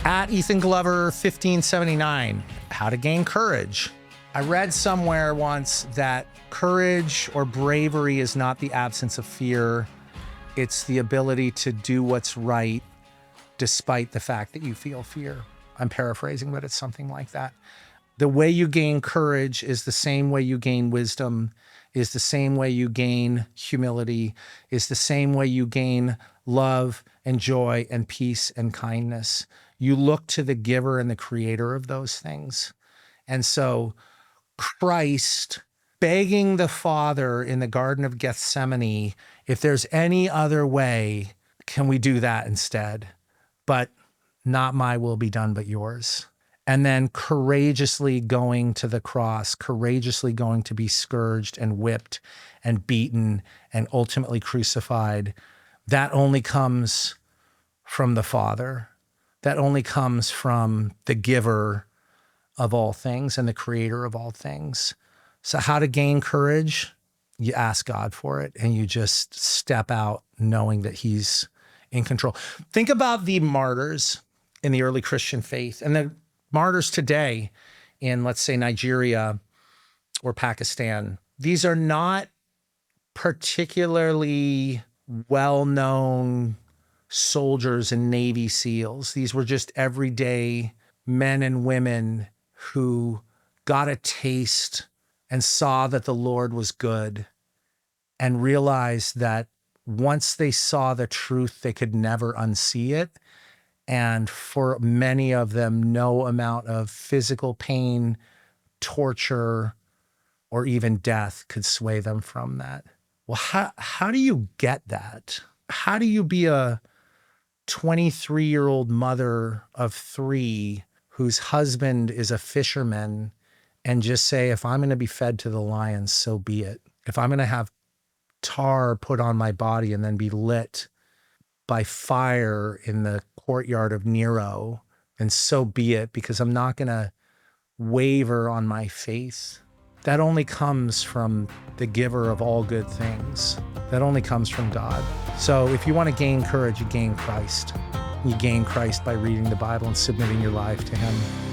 At Ethan Glover 1579, how to gain courage. I read somewhere once that courage or bravery is not the absence of fear. It's the ability to do what's right despite the fact that you feel fear. I'm paraphrasing, but it's something like that. The way you gain courage is the same way you gain wisdom, is the same way you gain humility, is the same way you gain love and joy and peace and kindness. You look to the giver and the creator of those things. And so Christ begging the Father in the Garden of Gethsemane, if there's any other way, can we do that instead? But not my will be done, but yours. And then courageously going to the cross, courageously going to be scourged and whipped and beaten and ultimately crucified. That only comes from the Father. That only comes from the giver of all things and the creator of all things. So how to gain courage? You ask God for it and you just step out knowing that he's in control. Think about the martyrs in the early Christian faith and the martyrs today in, let's say, Nigeria or Pakistan. These are not particularly well-known soldiers and Navy SEALs. These were just everyday men and women who got a taste and saw that the Lord was good and realized that once they saw the truth, they could never unsee it. And for many of them, no amount of physical pain, torture, or even death could sway them from that. Well, how do you get that? How do you be a 23-year-old mother of 3 whose husband is a fisherman and just say, if I'm going to be fed to the lions, so be it. If I'm going to have tar put on my body and then be lit by fire in the courtyard of Nero, and so be it, because I'm not going to waver on my faith. That only comes from the giver of all good things. That only comes from God. So if you want to gain courage, you gain Christ. You gain Christ by reading the Bible and submitting your life to him.